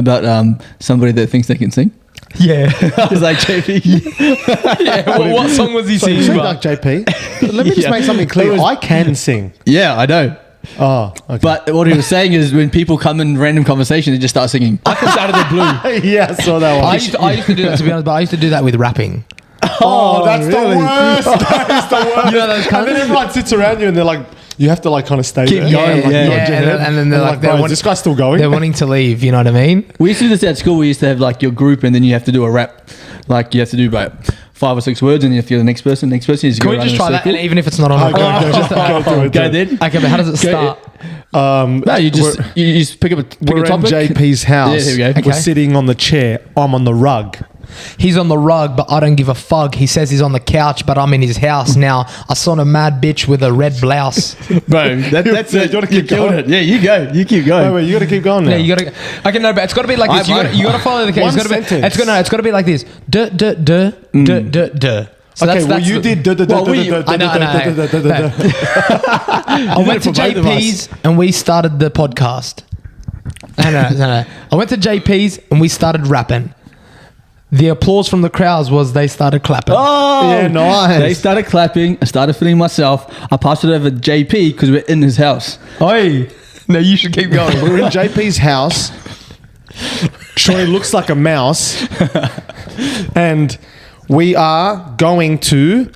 about somebody that thinks they can sing? Yeah. I was like, JP. Yeah. Well, what song was he So you singing? sing like JP? Let me just make something clear. I can sing. Yeah, I know. Oh, okay. But what he was saying is when people come in random conversation, they just start singing. I comes out of the blue. Yeah, I saw that one. I used to do that, to be honest, but I used to do that with rapping. Oh, that's really? the worst. That is the worst. You know those And then everyone sits around you and they're like, you have to like kind of stay Keep there. going, Like, yeah. nod your head. And then they're like, bro, is this guy still going? They're wanting to leave, you know what I mean? We used to do this at school. We used to have like your group and then you have to do a rap. Like you have to do about 5 or 6 words and you have to go to the next person. Next person is Can we just try that? And even if it's not on Go then. Okay, but how does it start? No, you just pick a We're in topic. JP's house. Yeah, here we go. Okay. We're sitting on the chair. I'm on the rug. He's on the rug, but I don't give a fuck. He says he's on the couch, but I'm in his house now. I saw a mad bitch with a red blouse. Bro, that's Yeah, it. you gotta keep killed going. it. Yeah, you go. You keep going. Wait, you got to keep going now. Yeah, you gotta. Okay, no, but it's gotta be like this. You gotta follow the case. One It's gotta be. sentence. It's gotta be like this. Duh duh duh duh duh duh. So Okay, well, you did. I went to JP's and we started the podcast. No. I went to JP's and we started rapping. The applause from the crowds was they started clapping. Oh, Yeah, nice. They started clapping. I started feeling myself. I passed it over to JP because we're in his house. Oi. No, you should keep going. We're in JP's house. Troy looks like a mouse. And we are going to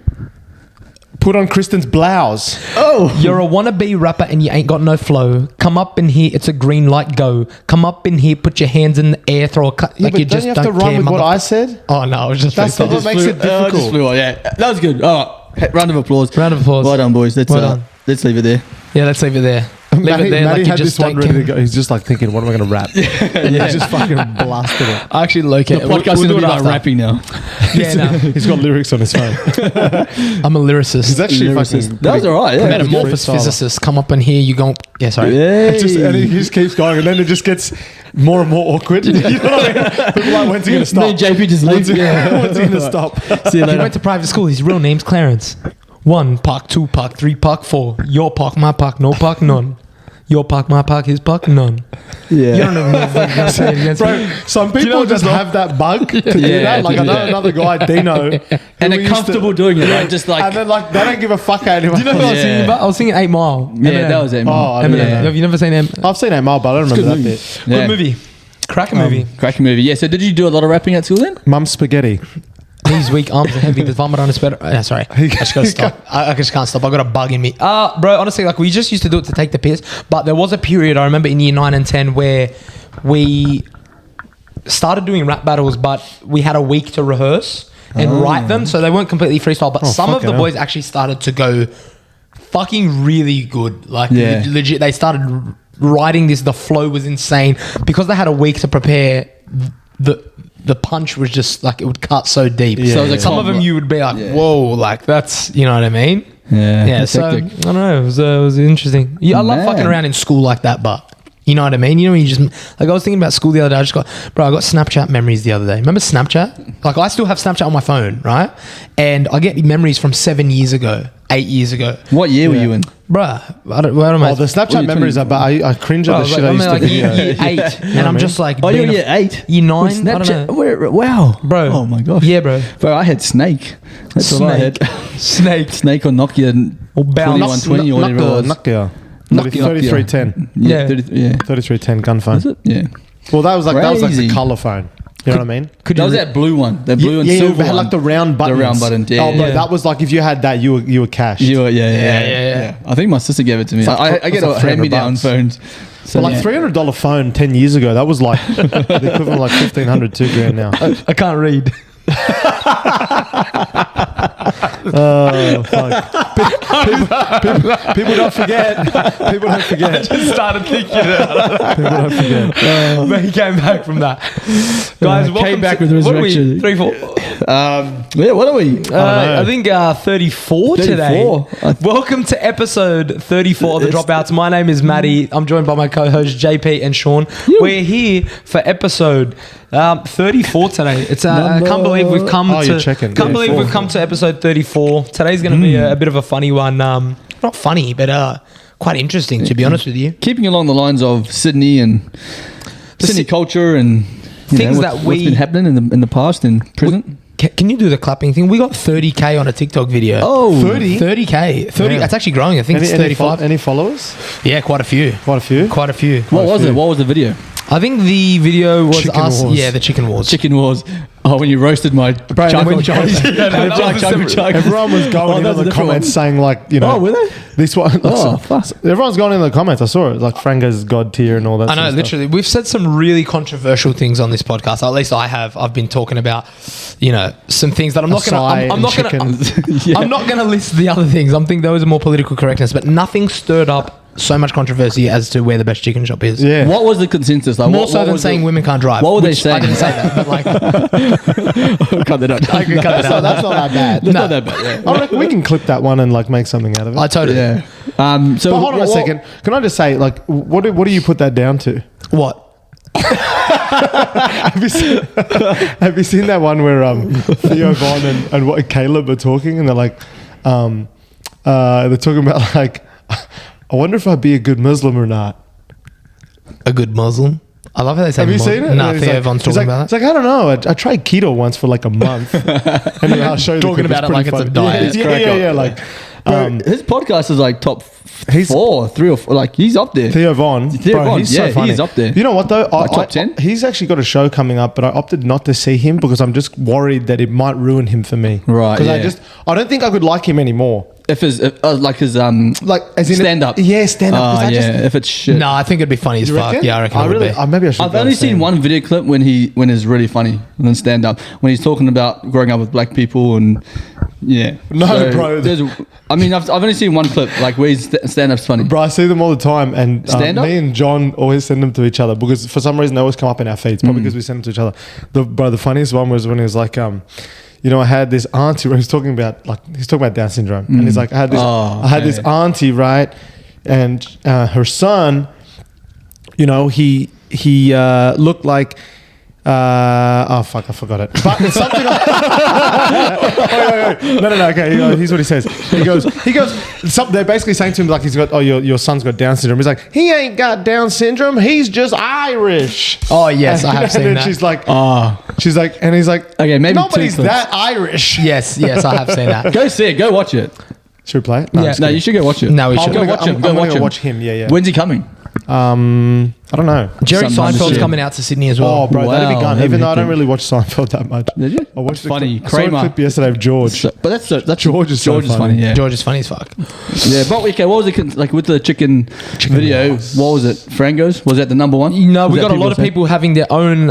put on Kristen's blouse. Oh, You're a wannabe rapper and you ain't got no flow. Come up in here, it's a green light, go. Come up in here, put your hands in the air, throw a cut like you don't just you have don't to care. run with what I said? Oh no, I was just That's freestyle. what makes it just difficult. flew on, yeah, that was good. Oh, round of applause. Round of applause. Well done, boys. Well done. Let's leave it there. Yeah, let's leave it there. Leave Matty, it there Matty like you had just this one don't ready to care. go. He's just like thinking, what am I going to rap? And Yeah. he just fucking blasted it. I actually locate The podcast is going to be about rapping now. Yeah, no. He's got lyrics on his phone. I'm a lyricist. He's actually Lyricist. fucking... That was all right. Yeah. Metamorphosis freestyler. physicist. Come up in here, you gon' yeah, sorry. Yay. And he just keeps going, and then it just gets more and more awkward. You know what I mean? People are like, when's he going to stop? Then JP just leaves. When's he going to stop? See you He later. went to private school. His real name's Clarence. 1, park 2, park 3, park 4. Your park, my park, no park, none. Your park, my park, his park, none. Yeah. You don't know if you're gonna say it against me. Bro, some people just have that bug to do Yeah, that. Like, I know yeah. another guy, Dino. And who they're we used comfortable to- doing it, right? Just like, And then, like, they don't give a fuck at anyone. Do you know who I was Yeah. singing about? I was singing 8 Mile. yeah, Eminem. that was it. Oh, I don't Eminem. know. Have you never seen him? I've seen 8 Mile, but I don't remember that bit. Yeah. Good movie. Cracking movie. Cracking movie. Yeah. So, did you do a lot of rapping at school then? Mum's spaghetti. Knees weak, arms are heavy, the vomit on his better. Sorry. I just gotta stop. I just can't stop. I got a bug in me. Bro, honestly, like we just used to do it to take the piss. But there was a period I remember in year 9 and 10 where we started doing rap battles, but we had a week to rehearse and write them. So they weren't completely freestyle. But some of fucking the hell. boys actually started to go fucking really good. Like Yeah. legit, they started writing this. The flow was insane because they had a week to prepare. The punch was just like it would cut so deep. Yeah, So it was like yeah. some of them you would be like, Yeah. whoa, like that's you know what I mean? Yeah. Yeah. That's So I hectic. don't know. It was interesting. Yeah, I love Man. fucking around in school like that, but. You know what I mean? You know, when you just like I was thinking about school the other day. I got Snapchat memories the other day. Remember Snapchat? Like I still have Snapchat on my phone, right? And I get memories from 7 years ago, 8 years ago, What year were you in? bruh. Where am I? Oh, the Snapchat you memories are, but I cringe at the shit I used to like do. year 8, and I'm just like, Oh, you being were a- year 8? year 9. With I don't Snapchat? know. Wow. Bro. Oh my gosh. Yeah, bro. Bro, I had Snake. That's what I had. Snake. Snake or Nokia Or Bounce. 2120 or whatever it was. Nokia. Nokia. 3310. Yeah. 3310 gun phone. Was it? Yeah. Well, that was like Crazy. the color phone. You know what I mean? That was that blue one. That blue and yeah, silver it had one. like the round buttons. The round buttons, yeah. Oh, bro, Yeah. that was like if you had that, you were cashed. Yeah. I think my sister gave it to me. I get it's a like hand-me-down $300. phones. So But like $300 phone 10 years ago, that was like the equivalent of like 1,500, $2,000 now. I can't read. Oh, fuck. People don't forget. People don't forget. Just started thinking it. People don't forget. But he came back from that. Guys, came back with resurrection. 3, 4. Yeah, what are we? I think 34 today. 34. Welcome to episode 34 of the Dropouts. My name is Maddie. I'm joined by my co-hosts JP and Sean. We're here for episode 34 today. It's I can't believe we've come Oh, to. you're checking. Can't believe 34. we've come to episode 34. Today's going to be a bit of a funny one. Not funny, but quite interesting to be honest with you. Keeping along the lines of Sydney and Sydney culture and Things that what's been happening in the past in prison. Can you do the clapping thing? We got 30K on a TikTok video. Oh, 30K. 30. Yeah. That's actually growing. I think it's 35. Any followers? Yeah, quite a few. Quite a few. What was it? What was the video? I think the video was Chicken us. wars. Yeah, the chicken wars. Chicken wars. Oh, when you roasted my charcoal chug. Everyone was going into the comments saying like, Oh, were they? This one. Oh, fuck. Everyone's going in the comments. I saw it. Like Frango's God tier and all that. I know, literally. We've said some really controversial things on this podcast. At least I have. I've been talking about, some things that I'm not going to. I'm not going to list the other things. I'm thinking those are more political correctness, but nothing stirred up so much controversy as to where the best chicken shop is. Yeah. What was the consensus? Like, More so than saying women can't drive. What were they which saying? I didn't say that, but like, cut that out. I can cut that out. That's not that bad. That's not that bad. Yeah. I reckon we can clip that one and like make something out of it. I totally. Yeah. So But hold on a second. Can I just say, like, what do you put that down to? What? Have you seen that one where Theo Von and what Caleb are talking and they're like, they're talking about like, I wonder if I'd be a good Muslim or not. A good Muslim? I love how they say Have you seen it? Nah, He's Theo like- Von's he's talking like- about It's like, I don't know. I tried keto once for like a month. And then I'll show you the Talking clip. about it like it's a pretty diet. funny. Yeah. Like, Bro, his podcast is like top He's- 4, 3 or 4. Like he's up there. Theo Von. Theo Von, he's yeah, so funny. he's up there. You know what though? Like top 10? He's actually got a show coming up, but I opted not to see him because I'm just worried that it might ruin him for me. Right, Because yeah. I don't think I could like him anymore. If his like his Like as in stand up. Yeah, stand up. If it's shit. No, I think it'd be funny as You fuck. reckon? Yeah, I reckon it really, would be. maybe I should. I've go only and see seen him. one video clip when it's really funny and then stand up when he's talking about growing up with black people and No, bro. I've only seen one clip like where his stand up's funny. Bro, I see them all the time, and Stand up? me and John always send them to each other because for some reason they always come up in our feeds. Probably because we send them to each other. The funniest one was when he was like, I had this auntie where he's talking about Down syndrome, and he's like, I had this auntie, right, and her son, he looked like. I forgot it. But it's something like No. Okay, here's what he says. He goes. They're basically saying to him like he's got. Oh, your son's got Down syndrome. He's like, he ain't got Down syndrome. He's just Irish. Oh yes, I have seen And that. then she's like, and he's like, Okay, maybe nobody's two clips. that Irish. Yes, I have seen that. Go see it. Go watch it. Should we play it? Yeah. No, you should go watch it. No, we I'm should. gonna Go watch him. I'm Go gonna watch him. watch him. Yeah. When's he coming? I don't know. Jerry Sometime this Seinfeld's year. coming out to Sydney as well. Oh, bro, that'd be Wow, gun. heavy Even though I don't thing. really watch Seinfeld that much. Did you? I watched Funny. I saw a Kramer. clip yesterday of George. But that's George is so funny. funny. Yeah. George is funny as fuck. Yeah, but okay, what was it like with the chicken video? wars. What was it? Frango's? Was that the number one? No, we Was got that a lot of saying? people having their own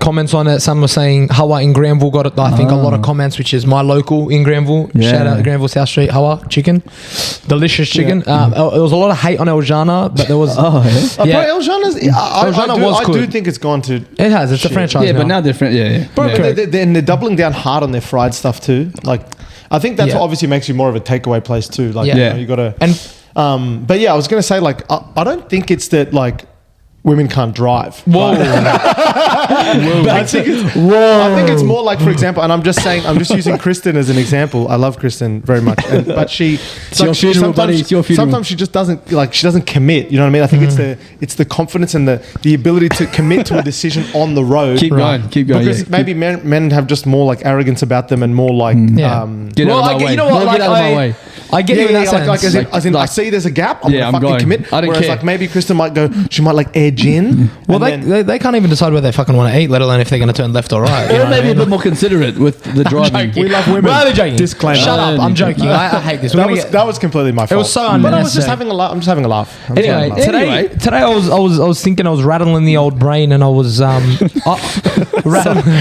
comments on it. Some were saying Hawa in Granville got it. I think a lot of comments, which is my local in Granville. Yeah. Shout out Granville South Street Hawa chicken, delicious chicken. There was a lot of hate on Eljana, but there was yeah. Bro, Eljana's. was I do good. think it's gone to. It has. It's a franchise. Yeah, now. but now they're friends. Yeah. Bro, yeah. but they're doubling down hard on their fried stuff too. Like, I think that's Yeah. what obviously makes you more of a takeaway place too. Like, Yeah. you got to. And But yeah, I was gonna say like I don't think it's that like women can't drive. whoa, I think it's more like, for example, and I'm just using Kristen as an example. I love Kristen very much, but she, your funeral, buddy. It's your funeral. sometimes she just doesn't she doesn't commit. You know what I mean? I think it's the confidence and the ability to commit to a decision on the road. Keep going. Because yeah. maybe men have just more like arrogance about them and more like Yeah. Get out of my way. you know what? No, Like, get out of my way. I get you in that sense. as in I see there's a gap. I'm Yeah, gonna I'm fucking going. commit. I don't Whereas care. like maybe Kristen might go. She might like edge in. Well, and then- they can't even decide where they fucking want to eat, let alone if they're going to turn left or right. You know Or what I maybe a mean? bit more considerate with the driving. We love women. We're only joking. Disclaimer. Shut up. I'm joking. I hate this. We're That gonna was, get- that was completely my fault. was so But I was unnecessary. just having a laugh. I'm just having a laugh. I'm just Anyway, having a laugh. today I was thinking I was rattling the old brain and I was rattling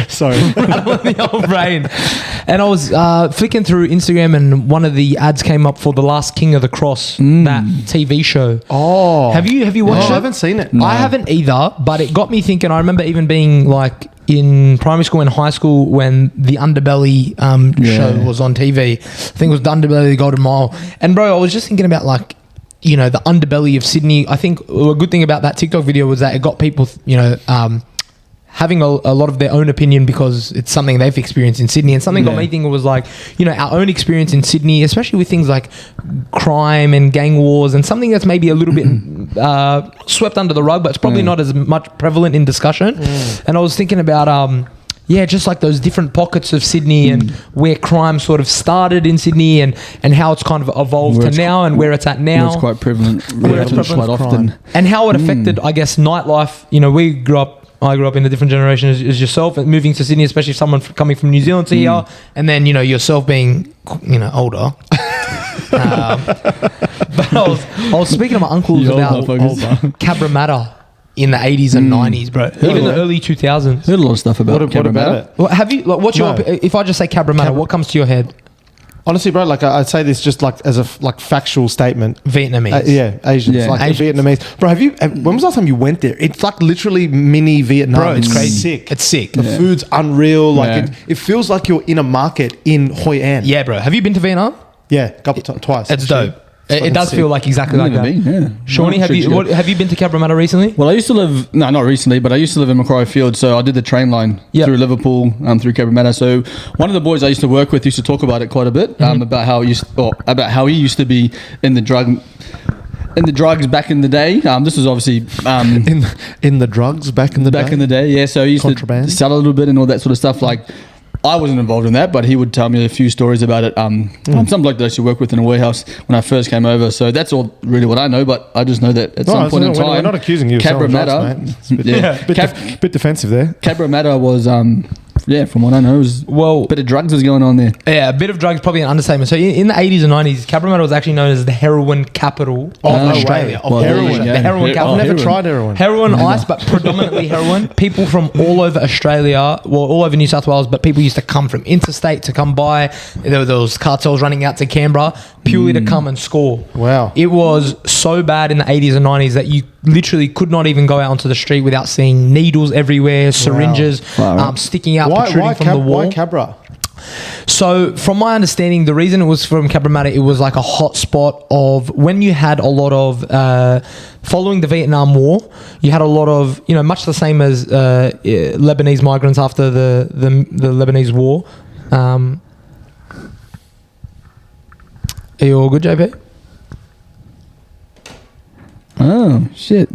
Sorry. the old brain, and I was flicking through Instagram and one of the ads came up for The Last King of the Cross, that TV show. Oh. Have you watched it? I haven't seen it. I haven't either, but it got me thinking. I remember even being like in primary school and high school when the Underbelly show was on TV. I think it was the Underbelly, the Golden Mile. And bro, I was just thinking about like, you know, the underbelly of Sydney. I think a good thing about that TikTok video was that it got people, having a lot of their own opinion because it's something they've experienced in Sydney, and something got me thinking was like, you know, our own experience in Sydney, especially with things like crime and gang wars, and something that's maybe a little bit swept under the rug, but it's probably not as much prevalent in discussion. And I was thinking about just like those different pockets of Sydney and where crime sort of started in Sydney and how it's kind of evolved to now and where it's at now. It's quite prevalent. Quite often. And how it affected, I guess, nightlife. You know, I grew up in a different generation as yourself, and moving to Sydney, especially someone coming from New Zealand to here, and then, you know, yourself being, you know, older. But I was speaking to my uncles about Cabramatta in the 80s and 90s, bro. Even the early 2000s. Heard a lot of stuff about What about it? Well, have you, like, what's your, if I just say Cabramatta, what comes to your head? Honestly, bro, like I'd say this just like as a factual statement. Vietnamese. Asians. Yeah. Like the Vietnamese. Bro, when was the last time you went there? It's like literally mini Vietnam. Bro, it's crazy. Sick. It's sick. The food's unreal. Like it feels like you're in a market in Hoi An. Yeah, bro. Have you been to Vietnam? Yeah, twice. It's dope. It does feel like exactly like that. Shawnee, have you been to Cabramatta recently? Well, I used to live, not recently, but I used to live in Macquarie Field. So I did the train line through Liverpool, through Cabramatta. So one of the boys I used to work with used to talk about it quite a bit, about how he used to be in the drugs back in the day. This was obviously in the drugs back in the day. Yeah. So he used to sell a little bit and all that sort of stuff. Like, I wasn't involved in that, but he would tell me a few stories about it. Some bloke that I used to work with in a warehouse when I first came over. So that's all really what I know, but I just know that at some point in time... We're not accusing you of selling drugs, mate. Bit defensive there. Cabramatta was... from what I know, a bit of drugs was going on there. Yeah, a bit of drugs, probably an understatement. So in the 80s and 90s, Cabramatta was actually known as the heroin capital of Australia. The heroin capital. I've never tried heroin. Heroin, ice, but predominantly heroin. People from all over Australia, all over New South Wales, but people used to come from interstate to come by. There were those cartels running out to Canberra purely to come and score. Wow. It was so bad in the 80s and 90s that you literally could not even go out onto the street without seeing needles everywhere, syringes sticking out, protruding from the wall. Why Cabra? So from my understanding, the reason it was from Cabramatta, it was like a hot spot of when you had a lot of, following the Vietnam War, you had a lot of, you know, much the same as Lebanese migrants after the Lebanese War. Are you all good, JP? Oh, shit.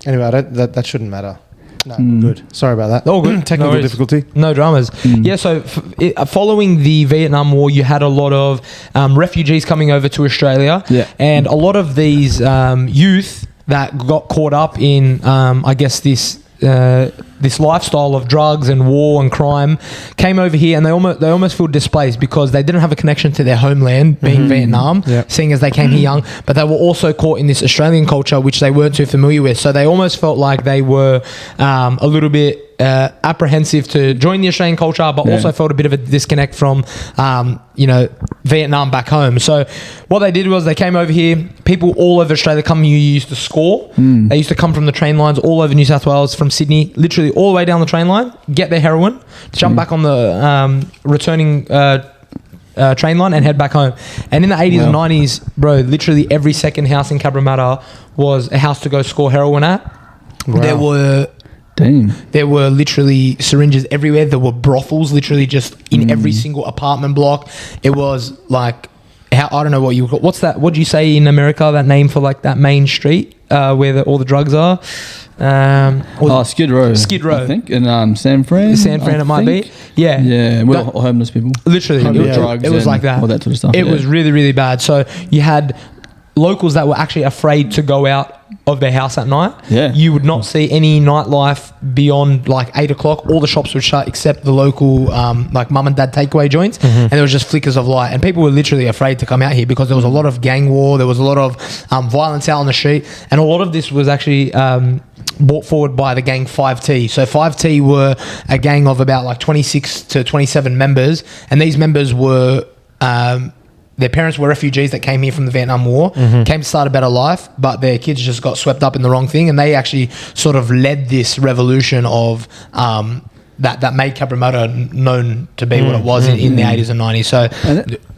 Anyway, that shouldn't matter. No, good. Sorry about that. All good. Technical difficulty. No dramas. Yeah, so following the Vietnam War, you had a lot of refugees coming over to Australia. Yeah. And a lot of these youth that got caught up in, I guess, this lifestyle of drugs and war and crime came over here, and they almost feel displaced because they didn't have a connection to their homeland, being Vietnam, seeing as they came here young, but they were also caught in this Australian culture which they weren't too familiar with, so they almost felt like they were a little bit apprehensive to join the Australian culture, but also felt a bit of a disconnect from Vietnam back home. So what they did was they came over here. People all over Australia come here used to score. They used to come from the train lines all over New South Wales, from Sydney, literally all the way down the train line, get their heroin, jump back on the returning train line and head back home. And in the 80s and 90s, bro, literally every second house in Cabramatta was a house to go score heroin at. Wow. There were literally syringes everywhere. There were brothels literally just in every single apartment block. It was like, I don't know what you call. What's that? What do you say in America? That name for like that main street where all the drugs are? Skid Row. Skid Row, I think, in San Fran. It might be. Yeah. Yeah, we're all homeless people. Literally, drugs. It was like that. All that sort of stuff. It was really, really bad. So you had locals that were actually afraid to go out of their house at night. Yeah. You would not see any nightlife beyond like 8 o'clock. All the shops would shut except the local like mum and dad takeaway joints, and there was just flickers of light, and people were literally afraid to come out here because there was a lot of gang war, there was a lot of violence out on the street, and a lot of this was actually brought forward by the gang 5T. So 5T were a gang of about like 26 to 27 members, and these members were their parents were refugees that came here from the Vietnam War, came to start a better life, but their kids just got swept up in the wrong thing, and they actually sort of led this revolution of that made Cabramatta known to be what it was in the 80s and 90s. So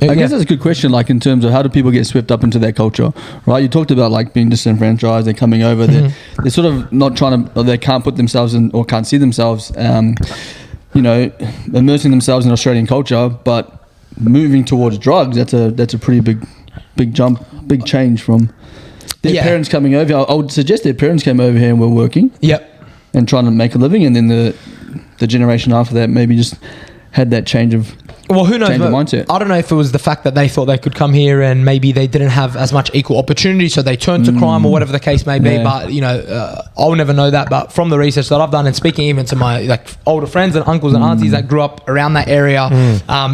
I guess that's a good question, like in terms of how do people get swept up into that culture, right? You talked about like being disenfranchised, they're coming over, they're sort of not trying to, or they can't put themselves in or can't see themselves, immersing themselves in Australian culture, but moving towards drugs, that's a pretty big jump, big change from their parents coming over. I would suggest their parents came over here and were working. Yep. And trying to make a living, and then the generation after that maybe just had that change of who knows? mindset. I don't know if it was the fact that they thought they could come here and maybe they didn't have as much equal opportunity, so they turned to crime or whatever the case may be. But I'll never know that. But from the research that I've done and speaking even to my like older friends and uncles and aunties that grew up around that area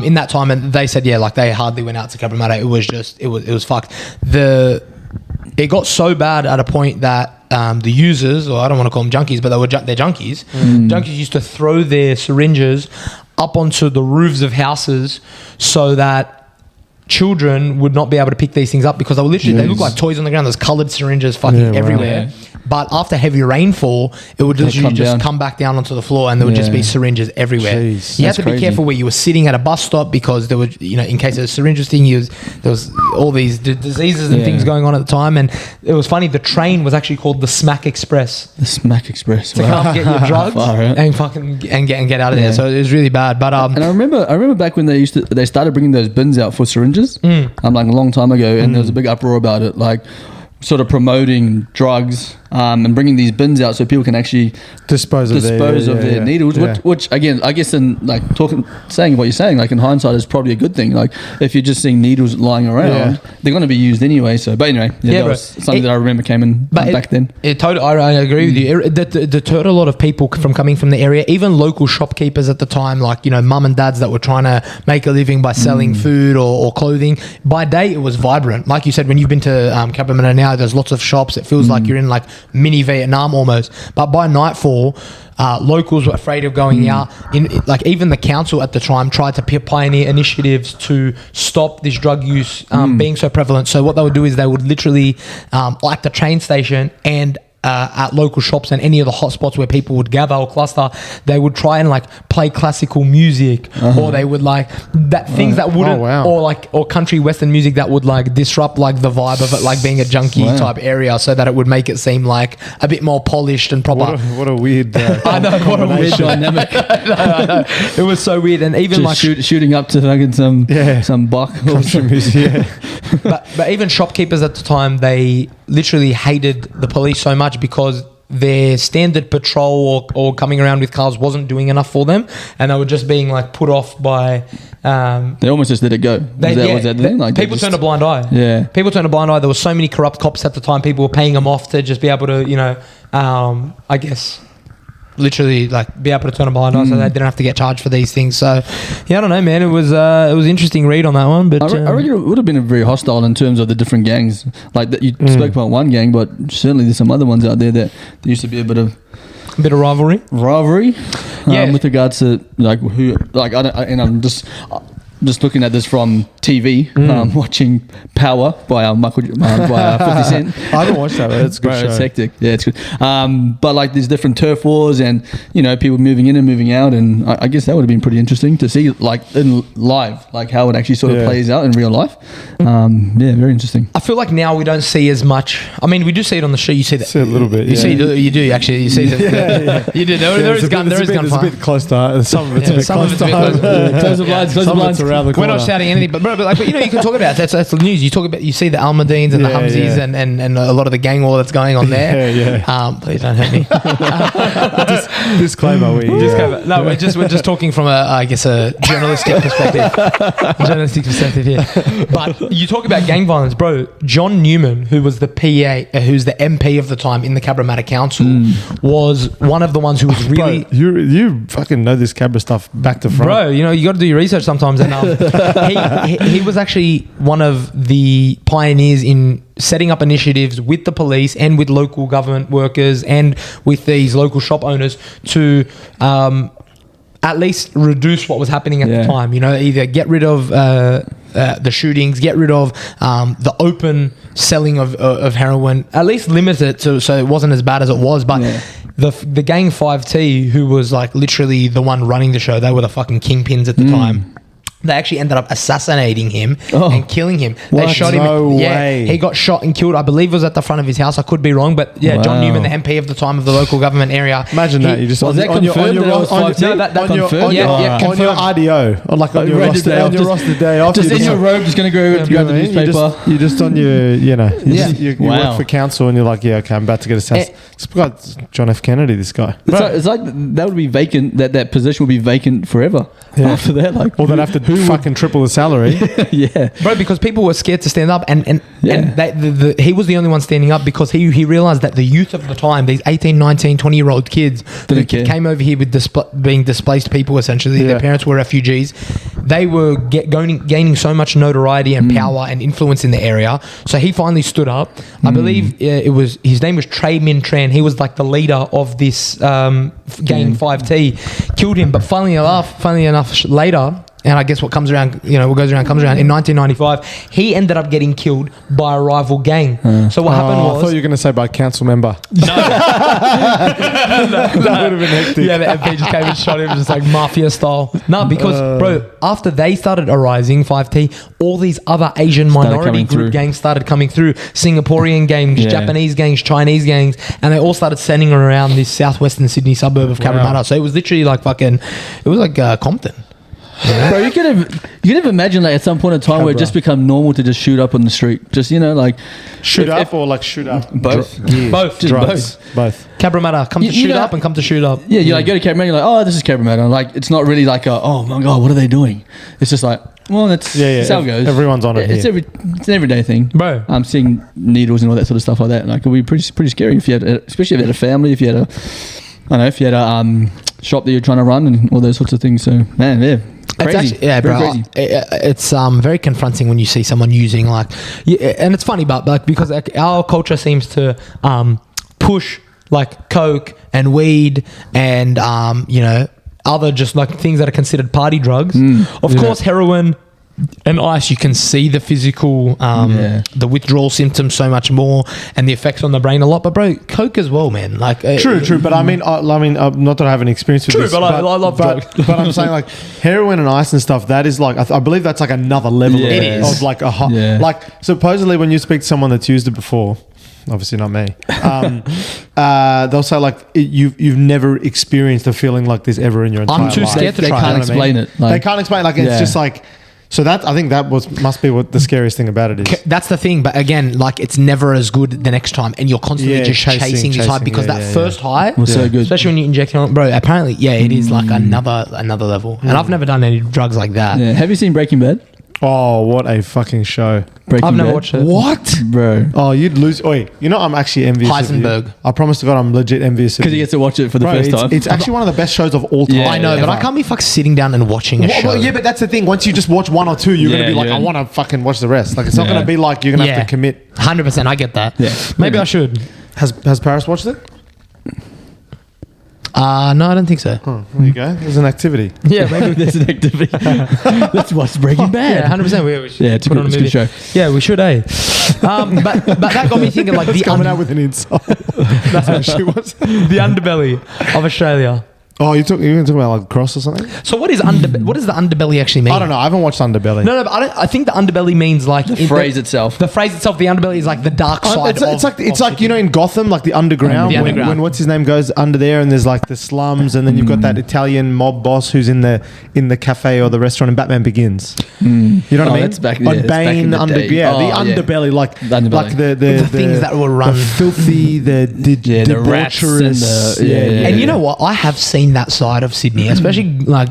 in that time, and they said they hardly went out to Cabramatta. It was fucked. It got so bad at a point that the users, or I don't want to call them junkies, but they're junkies. Junkies used to throw their syringes up onto the roofs of houses so that children would not be able to pick these things up, because they look like toys on the ground. There's coloured syringes everywhere. But after heavy rainfall, it would just come back down onto the floor, and there would just be syringes everywhere. Jeez, you had to be careful where you were sitting at a bus stop, because there was, in case of a syringes thing, there was all these diseases and things going on at the time. And it was funny, the train was actually called the Smack Express. The Smack Express. To come get your drugs and get out of there. So it was really bad. But and I remember back when they started bringing those bins out for syringes. Like a long time ago, and there was a big uproar about it, like sort of promoting drugs and bringing these bins out so people can actually dispose of their needles, which again, I guess in like saying what you're saying, like in hindsight is probably a good thing. Like if you're just seeing needles lying around, they're going to be used anyway. So, but anyway, that was something that I remember came in back then. I agree with you. It deterred a lot of people from coming from the area, even local shopkeepers at the time, like mum and dads that were trying to make a living by selling food or clothing. By day, it was vibrant. Like you said, when you've been to Cabramatta now, there's lots of shops. It feels like you're in like mini Vietnam almost. But by nightfall, locals were afraid of going out. Like even the council at the time tried to pioneer initiatives to stop this drug use being so prevalent. So what they would do is they would literally, like the train station and at local shops and any of the hotspots where people would gather or cluster, they would try and like play classical music, or they would like things that wouldn't, or country western music that would like disrupt like the vibe of it, like being a junkie type area, so that it would make it seem like a bit more polished and proper. What a weird I know, what a weird dynamic. I know. It was so weird. And even just like shooting up to fucking some buck country music. But even shopkeepers at the time, they literally hated the police so much because their standard patrol or coming around with cars wasn't doing enough for them, and they were just being like put off by they almost just let it go. Was that the thing? Like people turned a blind eye. People turned a blind eye. There were so many corrupt cops at the time. People were paying them off to just be able to I guess literally like be able to turn a blind eye so they didn't have to get charged for these things. So I don't know, man, it was an interesting read on that one. But I reckon it would have been very hostile in terms of the different gangs. Like that, you spoke about one gang, but certainly there's some other ones out there that there used to be a bit of rivalry with regards to like who, like I'm just looking at this from TV, watching Power by 50 Cent. I haven't watched that, but it's a good show. It's hectic. Yeah, it's good. But like there's different turf wars and, people moving in and moving out. And I guess that would have been pretty interesting to see like in live, like how it actually sort of plays out in real life. Very interesting. I feel like now we don't see as much. I mean, we do see it on the show. You see that. See a little bit. You do actually. You see that. You do. There is gunfire. It's a bit close to some of it's a bit close to Close the blinds. We're not shouting anything, but you can talk about it. That's the news. You see the Almadines and the Humvees and a lot of the gang war that's going on there. Please don't hurt me. Disclaimer. No, we're just talking from a journalistic perspective here. But you talk about gang violence, bro. John Newman, who was the PA, who's the MP of the time in the Cabramatta Council, was one of the ones who was really. Bro, you fucking know this Cabra stuff back to front, bro. You got to do your research sometimes, and he was actually one of the pioneers in setting up initiatives with the police and with local government workers and with these local shop owners to at least reduce what was happening at the time. Either get rid of the shootings, get rid of the open selling of heroin, at least limit it so it wasn't as bad as it was. But the gang 5T, who was like literally the one running the show, they were the fucking kingpins at the time. They actually ended up assassinating him and killing him. They shot him. No way. He got shot and killed. I believe it was at the front of his house. I could be wrong, but yeah, John Newman, the MP of the time of the local government area. Imagine that. You just on your RDO, or like on your roster day off. Just in your robe, just going to go grab the newspaper. You're just on your, you work for council and you're like, yeah, okay, I'm about to get assassinated. It's got John F. Kennedy, this guy. It's like that would be vacant. That position would be vacant forever after that. Like, or they'd have to fucking triple the salary. Bro, because people were scared to stand up, and he was the only one standing up because he realized that the youth of the time, these 18, 19, 20-year-old kids who came over here with being displaced people, essentially, their parents were refugees, they were gaining so much notoriety and power and influence in the area. So he finally stood up. I believe his name was Trey Min Tran. He was like the leader of this gang 5T. Killed him, but funnily enough, later. And I guess what comes around, what goes around comes around. In 1995, he ended up getting killed by a rival gang. So what happened was... I thought you were going to say by a council member. No. That would have been hectic. Yeah, the MP just came and shot him just like mafia style. No, because, bro, after they started arising, 5T, all these other Asian minority group gangs started coming through. Singaporean gangs, Japanese gangs, Chinese gangs. And they all started sending around this southwestern Sydney suburb of Cabramatta. So it was literally like it was like Compton. Yeah. Bro, you could have imagined like at some point in time where it just become normal to just shoot up on the street, just like shoot up or like shoot up. Both, both, just both. Cabramatta, come to shoot up and come to shoot up. Yeah, you like go to Cabramatta, you're like, oh, this is Cabramatta. Like it's not really like oh my god, what are they doing? It's just like, well, that's how it goes. Everyone's on it. It's an everyday thing, bro. I'm seeing needles and all that sort of stuff like that. Like it would be pretty scary if you had, especially if you had a family, if you had a shop that you're trying to run and all those sorts of things. So man, crazy. Crazy. It's very confronting when you see someone using and it's funny, but like because our culture seems to push like coke and weed and other just like things that are considered party drugs. Of course, heroin and ice, you can see the physical, the withdrawal symptoms so much more, and the effects on the brain a lot. But bro, coke as well, man. Like true. But I mean, not that I have any experience with this. But I love drugs. But I'm saying like heroin and ice and stuff. That is like I believe that's like another level of like a hot. Like supposedly when you speak to someone that's used it before. Obviously not me. They'll say like you've never experienced a feeling like this ever in your entire life. I'm too scared to try. They can't explain it. They can't explain. Like it's just like. So I think that must be what the scariest thing about it is. That's the thing, but again, like it's never as good the next time, and you're constantly just chasing this high because that first high was so good, especially when you inject it, bro. Apparently, it is like another level, and I've never done any drugs like that. Yeah. Have you seen Breaking Bad? Oh, what a fucking show! I've never watched it. What, bro? Oh, you'd lose. Wait, I'm actually envious. Heisenberg. Of you. I promise to God, I'm legit envious because you get to watch it for the first time. It's actually one of the best shows of all time. I know, but I can't be sitting down and watching a show. Well, yeah, but that's the thing. Once you just watch one or two, you're gonna be like, I want to fucking watch the rest. Like, it's not gonna be like you're gonna have to commit. 100%, I get that. Yeah, maybe I should. Has Paris watched it? No, I don't think so. Oh, there you go. There's an activity. Yeah, maybe there's an activity. Let's watch Breaking Bad. Yeah, 100%. We should it's a good show. Yeah, we should, But that got me thinking like the coming out with an insult. That's what she was. The underbelly of Australia. Oh, you're going to talk about like cross or something? So what does the underbelly actually mean? I don't know. I haven't watched Underbelly. No, but I think the underbelly means like the phrase itself. The phrase itself, the underbelly is like the dark side. It's like in Gotham, like the underground. When what's his name goes under there, and there's like the slums, and then you've got that Italian mob boss who's in the cafe or the restaurant, and Batman Begins. You know what I mean? That's back, Bane the underbelly, like the things that will run, the filthy, the debaucherous. And you know what? I have seen that side of Sydney, especially like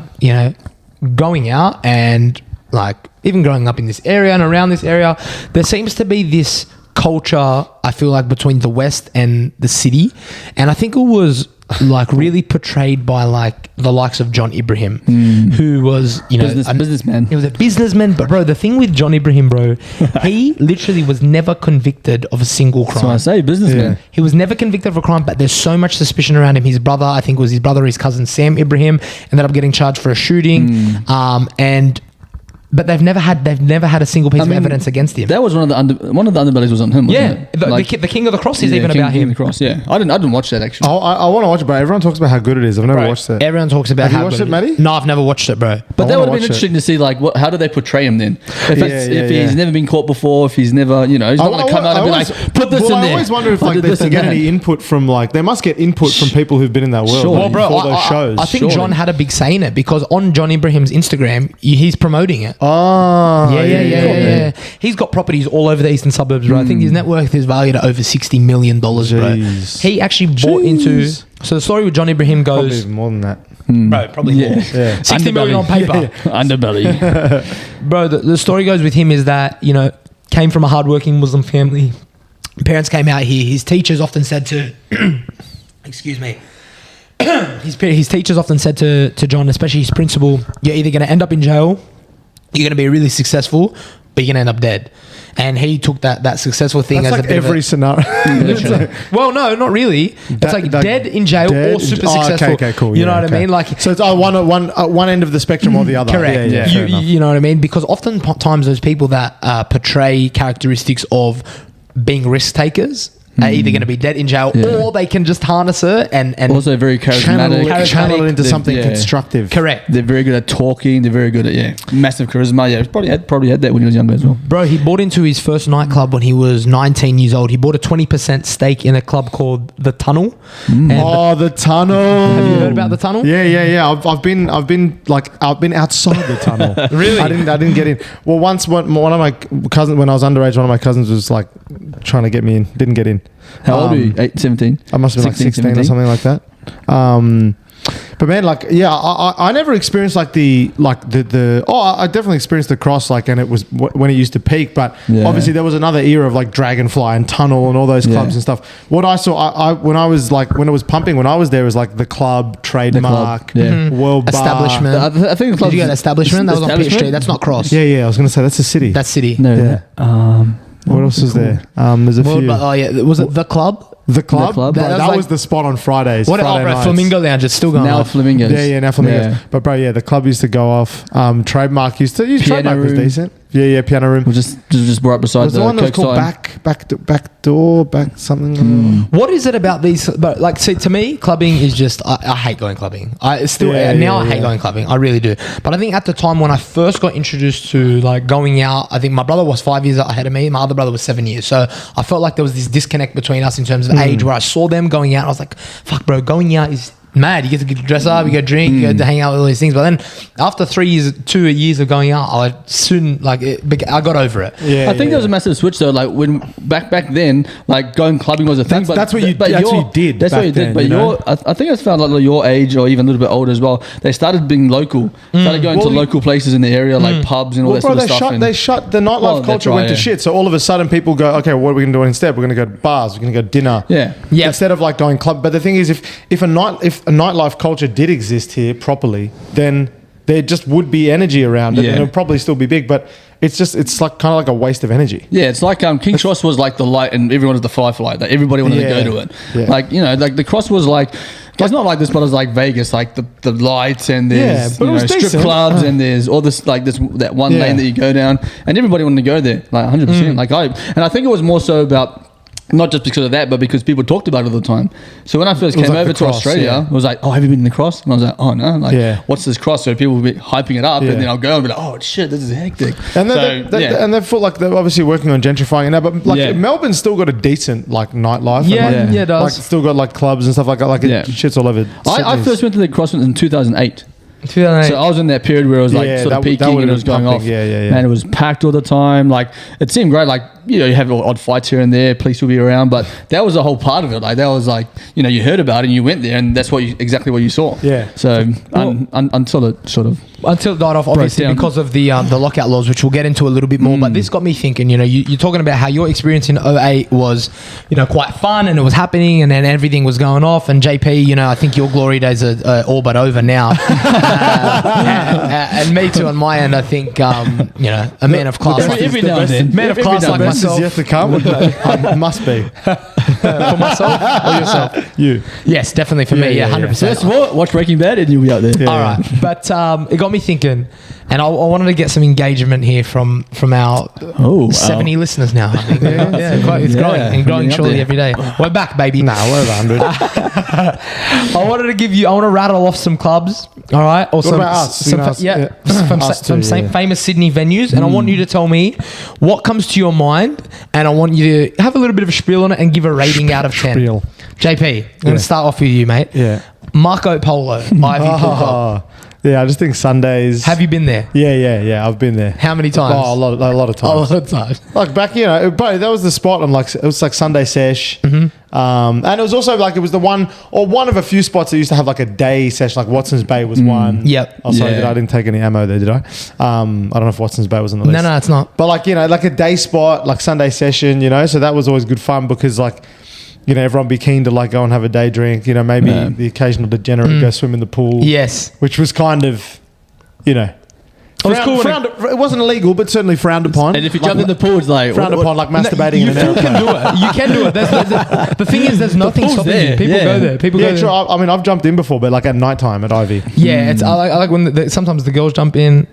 going out and like even growing up in this area and around this area, there seems to be this culture, I feel like, between the West and the city, and I think it was like really portrayed by like the likes of John Ibrahim, who was a businessman. He was a businessman, but bro, the thing with John Ibrahim, bro, he literally was never convicted of a single crime. That's what I say, businessman. Yeah. He was never convicted of a crime, but there's so much suspicion around him. His brother, I think it was his brother, his cousin Sam Ibrahim, ended up getting charged for a shooting, and But they've never had a single piece of evidence against him. That was one of the underbellies was on him. Wasn't it? The King of the Cross is even about him. The Cross, yeah. I didn't watch that actually. I want to watch it, but everyone talks about how good it is. I've never watched it. Everyone talks about how good it is. Have you watched it, Matty? No, I've never watched it, bro. But that would have been interesting to see, like, how do they portray him then? If he's never been caught before, if he's never, he's not going to come out and be like, put this in there. I always wonder if like they get any input from like they must get input from people who've been in that world. Sure. Well, bro, those shows. I think John had a big say in it because on John Ibrahim's Instagram, he's promoting it. Oh, yeah. He's got properties all over the eastern suburbs, bro. I think his net worth is valued at over $60 million, bro. He actually bought into. So the story with John Ibrahim goes probably even more than that. Bro, probably more. Yeah. 60 million on paper. Underbelly. Bro, the story goes with him is that, came from a hardworking Muslim family. Parents came out here. His teachers often said to... excuse me. His teachers often said to John, especially his principal, you're either going to end up in jail, you're going to be really successful, but you're going to end up dead. And he took that successful thing That's as like a bit every scenario. Well, no, not really. It's like dead in jail or super successful. Okay, cool. You know what I mean? Like, so it's one end of the spectrum or the other. Correct. Yeah, you know what I mean? Because oftentimes those people that portray characteristics of being risk takers are either going to be dead in jail or they can just harness it and also very charismatic. Channel it into something constructive. Correct. They're very good at talking. They're very good at massive charisma. Yeah, probably had that when he was younger as well. Bro, he bought into his first nightclub when he was 19 years old. He bought a 20% stake in a club called The Tunnel. The Tunnel. Have you heard about The Tunnel? Yeah. I've been outside The Tunnel. Really? I didn't get in. Well, once one of my cousins, when I was underage, one of my cousins was like trying to get me in. Didn't get in. How old are you? 17? I must have been 16, like 16 or something like that. But man, like, I never experienced like I definitely experienced the Cross, like, and it was when it used to peak, but obviously there was another era of like Dragonfly and Tunnel and all those clubs and stuff. What I saw, when it was pumping, when I was there, was like the club, Trademark, World Establishment. Bar. I think the club. Did you get Establishment? That was on Pitt Street. That's not Cross. Yeah. I was going to say that's the city. That's City. No. What else is there? There's a few. Was it The Club? The Club? Bro, that was the spot on Fridays. Friday nights. Flamingo Lounge. It's still going now off. Flamingos. Yeah, now Flamingos. Yeah. But bro, the club used to go off. Trademark used to. Trademark was decent. Yeah, Piano Room. We're just right beside the one that was called back door, something. What is it about these? But like, see, to me, clubbing is just. I hate going clubbing. I hate going clubbing. I really do. But I think at the time when I first got introduced to like going out, I think my brother was 5 years ahead of me. My other brother was 7 years. So I felt like there was this disconnect between us in terms of age. Where I saw them going out, I was like, "Fuck, bro, going out is." Mad, you get to dress up, you go drink, you get to hang out with all these things. But then after 2 years of going out, I got over it. I think there was a massive switch though. Like when back then, like going clubbing was a thing. That's what you did. That's what you did. But I think I found like your age or even a little bit older as well. They started being local. Started going to local places in the area, like pubs and all that sort of stuff. They shut the nightlife culture went to shit. So all of a sudden, people go, okay, what are we going to do instead? We're going to go to bars. We're going to go dinner. Yeah. Instead of like going club. But the thing is, if a nightlife culture did exist here properly, then there just would be energy around it, and it would probably still be big. But it's like kind of like a waste of energy. Yeah, it's like King's Cross was like the light, and everyone was the firefly. Like everybody wanted to go to it. Yeah. Like like the Cross was like. It's not like this, but it's like Vegas, like the lights and there's strip clubs and there's all this that one lane that you go down, and everybody wanted to go there, like 100%. I think it was more so about. Not just because of that, but because people talked about it all the time. So when I first came over to Australia, it was like, oh, have you been in the Cross? And I was like, oh, no. What's this Cross? So people would be hyping it up, and then I'll go and be like, oh, shit, this is hectic. And they've thought like they're obviously working on gentrifying it now, but like Melbourne's still got a decent like nightlife. It does. Like still got like clubs and stuff like that. Like shit's all over. I first went to the Cross in 2008. 2008. So I was in that period where it was like sort of peaking and it was going off. And it was packed all the time. Like it seemed great. Like, you have odd fights here and there. Police will be around, but that was a whole part of it. Like that was like, you heard about it and you went there and that's exactly what you saw. Yeah. So until it sort of. Until it died off, obviously, because of the lockout laws, which we'll get into a little bit more. But this got me thinking, you're talking about how your experience in 2008 was, quite fun and it was happening and then everything was going off. And JP, I think your glory days are all but over now. And me too on my end, I think, a man of class. Every now and then. Man of class like myself. Is yet to come. Must be. For myself or yourself? You. Yes, definitely for me. Yeah, 100%. First of all, watch Breaking Bad and you'll be out there. Yeah. All right, but it got me thinking, and I wanted to get some engagement here from our 70 listeners now. I think. It's growing and growing surely every day. We're back, baby. Nah, we're over 100. I wanted to rattle off some clubs. All right, or some us? some famous Sydney venues, and I want you to tell me what comes to your mind, and I want you to have a little bit of a spiel on it and give a rating out of 10. Spiel. JP, I'm going to start off with you, mate. Yeah. Marco Polo, Ivy Pool Club. Yeah, I just think Sundays. Have you been there? Yeah. I've been there. How many times? Oh, a lot of times. A lot of times. Like back, bro, that was the spot. It was like Sunday sesh. Mm-hmm. And it was also like, it was the one of a few spots that used to have like a day sesh, like Watson's Bay was one. Yep. Oh, sorry, I didn't take any ammo there, did I? I don't know if Watson's Bay was on the list. No, it's not. But like, like a day spot, like Sunday session, so that was always good fun because like, everyone be keen to like go and have a day drink, maybe the occasional degenerate go swim in the pool. Yes. Which was kind of, it was cool. It wasn't illegal, but certainly frowned upon. And if you jump in the pool, it's like frowned upon, like masturbating You in an still airplane. can do it. You can do it. The thing is, there's nothing stopping there. you. People go there. People go there. True. I mean, I've jumped in before, but like at night time at Ivy. Yeah, it's I like when sometimes the girls jump in.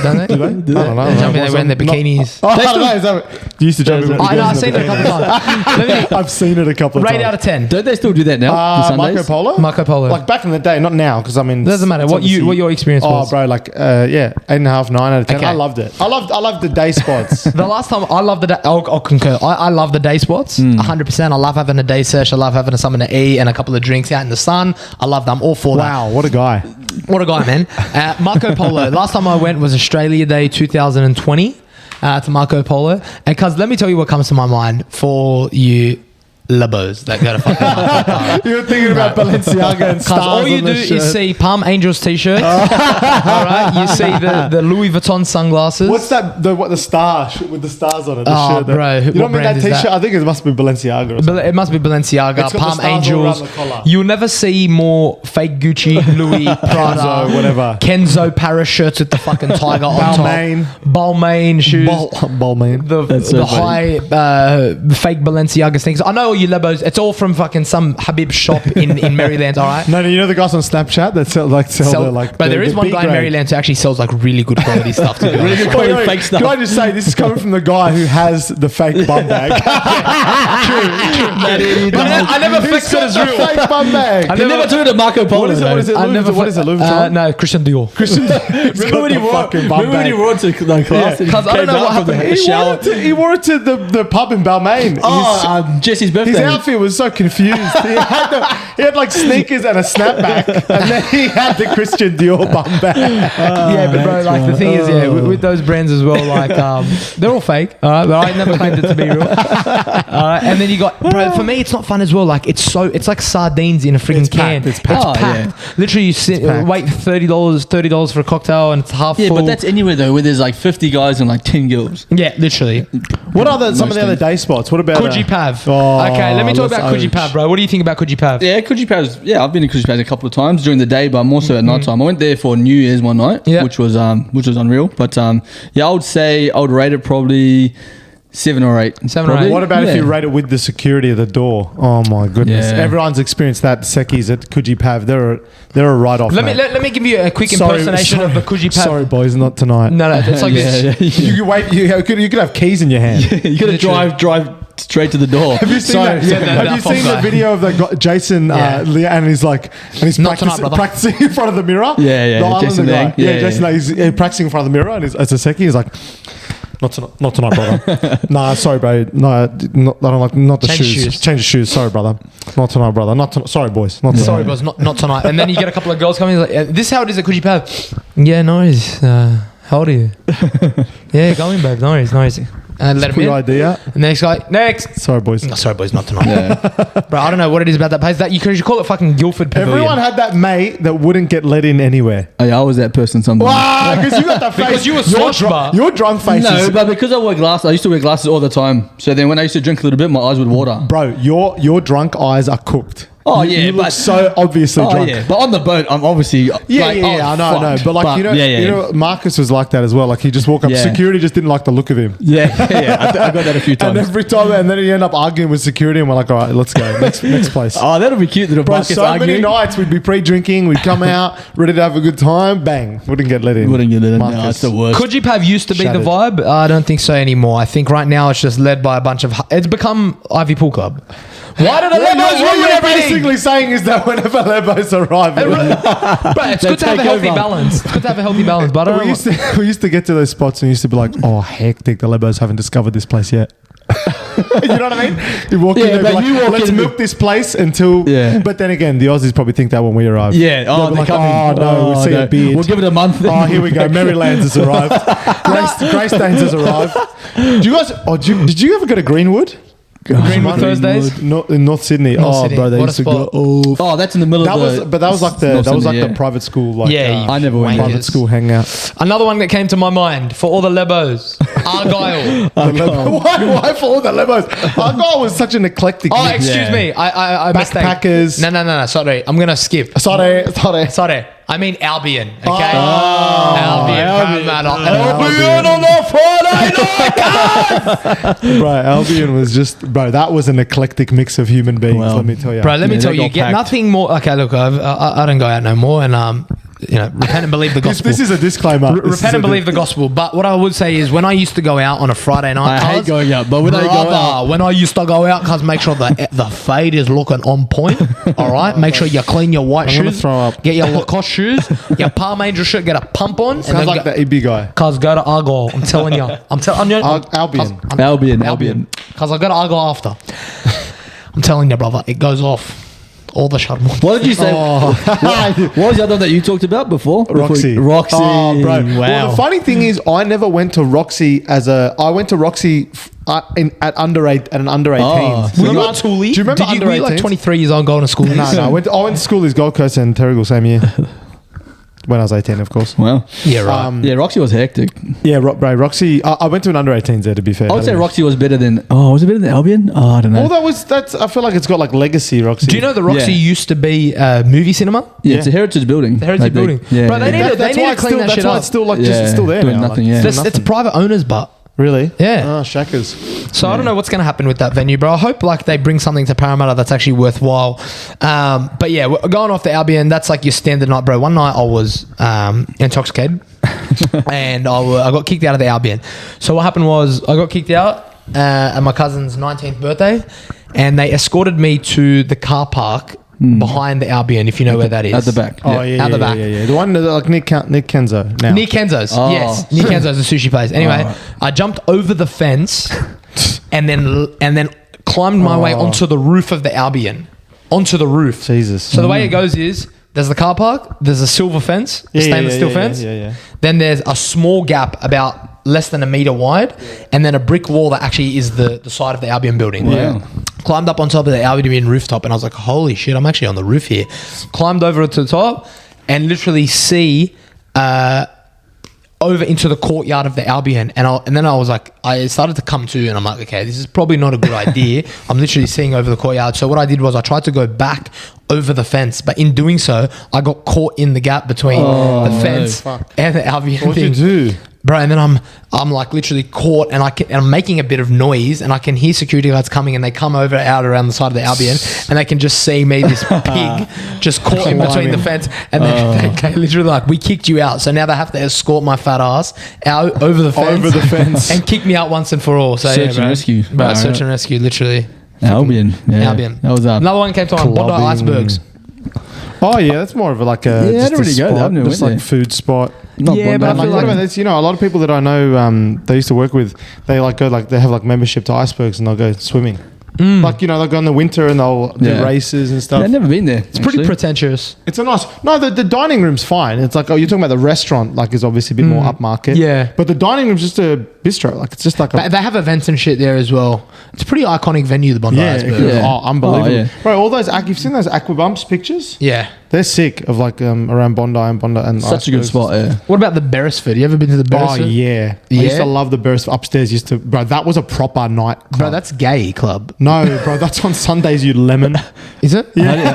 Don't they? Do they? I don't know. They jump in. They wear their bikinis. I don't know. Is that, you used to jump in. I know. I've seen it a couple of times. I've seen it a couple of times. Rate out of 10. Don't they still do that now? on Sundays? Marco Polo? Marco Polo. Like back in the day, not now, because I mean, Doesn't matter. What your experience was? Oh, bro, like 8.5, 9 out of 10. Okay. I loved it. I loved the day spots. The last time I love the day, I'll concur. I love the day spots, 100%. I love having a day sesh. I love having something to eat and a couple of drinks out in the sun. I love that. I'm all for that. Wow, what a guy. What a guy, man. Marco Polo. Last time I went was Australia Day 2020 to Marco Polo. And cuz let me tell you what comes to my mind for you labos that go to fucking Marco Polo. You were thinking about Balenciaga and stars all you on do the is shirt. see Palm Angels t-shirts. All right, you see the Louis Vuitton sunglasses. What's that? The star with the stars on it. The Oh, shirt that, bro, you know what what I mean? That brand is t-shirt. that? I think it must be Balenciaga. Or something. It must be Balenciaga, It's got the Palm stars all Angels. around the collar. You'll never see more fake Gucci, Louis, Prada, Kenzo, whatever. Kenzo Paris shirts with the fucking tiger on Balmain. top. Balmain shoes. Balmain. The high fake Balenciaga things. I know all you lebos. It's all from fucking some Habib shop in Maryland. All right. No, you know the guys on Snapchat that sell their like. But there is one guy in Maryland who actually sells like really good quality stuff. To be honest. good quality fake stuff. Can I just say this is coming from the guy who has the fake bum bag? I never flexed it as real. Fake bum bag. They never took it to Marco Polo. What is it? What is it? What is it? Louis Vuitton? No, Christian Dior. Remember when he wore it to like class? Because I don't know what happened. He wore it to the pub in Balmain. Jesse's birthday. His outfit was so confused. He had like sneakers and a snapback, and then he had the Christian Dior bum bag. Yeah, but bro, like the thing is, with those brands as well, like they're all fake. All right, but I never claimed it to be real. And then you got, bro. For me, it's not fun as well. Like it's like sardines in a freaking can. It's packed. Yeah. Literally, you wait $30 for a cocktail, and it's half full. Yeah, but that's anywhere though, where there's like 50 guys and like 10 girls. Yeah, literally. What are some of the other day spots? What about Coogee Pav. Oh, Okay, let me talk about let's Coogee Pav, bro. What do you think about Coogee Pav? Yeah, Coogee Pav's. Yeah, I've been to Coogee Pav's a couple of times during the day, but more so at night time. I went there for New Year's one night, which was unreal. But yeah, I would rate it probably 7 or 8. 7 or 8. What about if you rate it with the security of the door? Oh my goodness! Yeah. Everyone's experienced that. Seckies at Coogee Pav, they're a write-off. Let me give you a quick impersonation of the Coogee Pav. Sorry, boys, not tonight. No, it's like this. You wait. You could have keys in your hand. You gotta drive straight to the door. Have you seen that? Have you seen the video of the Jason and he's like, and he's practicing in front of the mirror? Yeah. Jason Lang. Jason Lang. He's practicing in front of the mirror, and it's a secchi. He's like, not tonight, brother. Nah, sorry, bro. No, I don't like not the shoes. Change the shoes. Sorry, brother. Not tonight, brother. Sorry, boys. Not tonight. Sorry, boys. Not tonight. And then you get a couple of girls coming. Like, this is how it is at Coogee Pav. Yeah, no worries. How old are you? Yeah, going, babe. No worries. And let him in. idea. And next guy, next. Sorry, boys. No, sorry, boys, not tonight. Bro, I don't know what it is about that place. That you call it fucking Guildford Pavilion. Everyone had that mate that wouldn't get let in anywhere. Oh, yeah, I was that person sometimes. Wow, because you got that face. Because you were slosh bar. Your drunk face No, is... but because I wear glasses, I used to wear glasses all the time. So then when I used to drink a little bit, my eyes would water. Bro, your drunk eyes are cooked. Oh you yeah, look but so obviously oh drunk. yeah, but on the boat, I'm obviously I know. But like you know, Marcus was like that as well. Like he just walked up. Yeah. Security just didn't like the look of him. Yeah. I got that a few times. And every time, and then he ended up arguing with security, and we're like, all right, let's go next place. Oh, that'll be cute. Little Bro, Marcus so arguing. many nights we'd be pre-drinking, we'd come out ready to have a good time. Bang, wouldn't get let in. Wouldn't get it in. No, Marcus. it's the worst. Could you have used to be Shattered. the vibe? I don't think so anymore. I think right now it's just led by a bunch of. It's become Ivy Pool Club. Why did the Lebos What ruin you're everything? basically saying is that whenever Lebos arrive, But it's good to have a take healthy over. balance. It's good to have a healthy balance. But I don't know. we used to get to those spots and we used to be like, oh, hectic, the Lebos haven't discovered this place yet. You know what I mean? You walk in there, but like, you walk let's in milk this place until. Yeah. But then again, the Aussies probably think that when we arrive. Yeah. Oh, They'll be they're like, coming. oh no, we see a beard. We'll give it a month. Oh, here we go. Maryland's has arrived. Greystanes has arrived. Do you guys? Oh, did you ever go to Greenwood? Greenwood Thursdays? In North Sydney. Sydney. Bro, they What a used to go spot. off. Oh, that's in the middle That of was, the. but that was like the North Sydney, the private school. Like, Yeah, I never went. private school hangout. Another one that came to my mind for all the Lebos. Argyle. Why for all the Lebos? Argyle was such an eclectic. Oh, mix. excuse me. I mistake. Backpackers. No. Sorry. I'm going to skip. Sorry. I mean Albion. Okay. Oh, Albion. Cabramatta. Albion on a Friday night. Bro, Albion was just, that was an eclectic mix of human beings, Well, let me tell you. Bro, let me Yeah, tell they you, got get packed. nothing more. Okay, look, I don't go out no more, and repent and believe the gospel. This is a disclaimer. Repent and believe the gospel. But what I would say is, when I used to go out on a Friday night, I hate going out, but when I go out, when I used to go out, cuz make sure the fade is looking on point. All right, make sure you clean your white I'm gonna shoes. throw up. Get your Lacoste shoes, your Palm Angel shirt, get a pump on, and Sounds then like the EB guy. Cuz go to Argyle. I'm telling you. Albion. Albion. Cuz I go to Argyle after. I'm telling you, brother, it goes off. All the charbon. What did you say? What was the other one that you talked about before? Roxy. Roxy. Oh, bro. Wow. Well, the funny thing is, I never went to Roxy I went to Roxy at an under 18s. Oh. Were you at Thule? Do you remember Were under you like 18s? 23 years old going to school? No. I went to school in Gold Coast and Terrigal same year. When I was 18, of course. Well, Yeah, right. yeah, Roxy was hectic. Yeah, bro, Roxy. I went to an under 18s there, to be fair. I would say Roxy was better than. Oh, was it better than Albion? Oh, I don't know. Well, that's. I feel like it's got like legacy, Roxy. Do you know the Roxy Yeah. used to be a movie cinema? Yeah, it's a heritage building. The heritage building. Yeah, Bro, they yeah. need That's to why clean that shit That's why up. it's still like just still there doing now. nothing, like, yeah. It's private owners, but Really? Yeah. Oh, shackers. so I don't know what's going to happen with that venue, bro. I hope like they bring something to Parramatta that's actually worthwhile. But yeah, we're going off the Albion. That's like your standard night, bro. One night I was intoxicated and I got kicked out of the Albion. So what happened was I got kicked out at my cousin's 19th birthday, and they escorted me to the car park behind the Albion, if you know where that is. At the back. Oh yeah, Out the back. yeah. The one that like Nick Kenzo now. Near Kenzo's, Oh. yes. Near Kenzo's, the sushi place. Anyway, Oh. I jumped over the fence and then climbed my way onto the roof of the Albion. Onto the roof. Jesus. So the way it goes is there's the car park, there's a silver fence, Yeah, stainless steel fence. Yeah. Then there's a small gap about less than a meter wide, and then a brick wall that actually is the side of the Albion building. Wow. Climbed up on top of the Albion rooftop, and I was like, holy shit, I'm actually on the roof here. Climbed over to the top and literally see over into the courtyard of the Albion, and then I was like, I started to come to, and I'm like, okay, this is probably not a good idea. I'm literally seeing over the courtyard. So what I did was I tried to go back over the fence, but in doing so, I got caught in the gap between the fence and the Albion. What'd you do? Bro, and then I'm like literally caught, and I'm making a bit of noise, and I can hear security guards coming, and they come out around the side of the Albion, and they can just see me, this pig, just caught in between the fence, and then they literally like, we kicked you out, so now they have to escort my fat ass out over the fence, and kick me out once and for all. So Search and rescue. bro, Right. search and rescue, literally. Albion. Yeah. Albion. That was Another one came to mind, Bondi Clubbing. Icebergs. Oh yeah, that's more of like a Yeah, I just don't a really go there. spot, I've never just went like there. food spot. Not Yeah, Bondi. but I Like, feel what like- about this? You know, a lot of people that I know, they used to work with, they like go like they have like membership to icebergs and they'll go swimming. Like, you know, they'll go in the winter and they'll do Yeah. races and stuff. Yeah, I've never been there. It's pretty pretentious. It's a nice. No, the dining room's fine. It's like, oh, you're talking about the restaurant, like is obviously a bit more upmarket. Yeah. But the dining room's just a bit bistro. Like it's just like They have events and shit there as well. It's a pretty iconic venue, the Bondi Iceberg. Oh, unbelievable. Oh, yeah. Bro, all those you've seen those Aquabumps pictures? Yeah. They're sick of like around Bondi and Such a good spot, yeah. What about the Beresford? You ever been to the Beresford? Oh yeah. I used to love the Beresford upstairs. Bro, that was a proper night club. Bro, that's gay club. No, bro, that's on Sundays, you lemon. Is it? Yeah.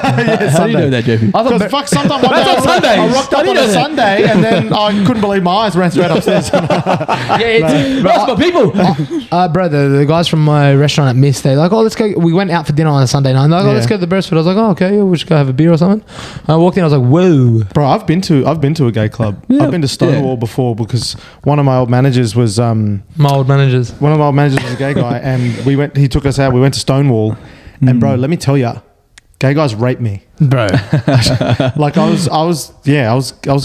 How do you know that, JP? Because fuck, sometimes one day That's on Sundays. I rocked up on a Sunday and then I couldn't believe my eyes, ran straight upstairs. That's my people. Bro, the guys from my restaurant at Mist, they're like, oh, let's go. We went out for dinner on a Sunday night. And they're like, oh, let's go to the Beresford. I was like, oh, okay, we should go have a beer or something. I walked in, I was like, whoa. Bro, I've been to a gay club. Yeah. I've been to Stonewall before because one of my old managers was My old managers. one of my old managers was a gay guy, and he took us out. We went to Stonewall, and bro, let me tell you, gay guys rape me. Bro. Like I was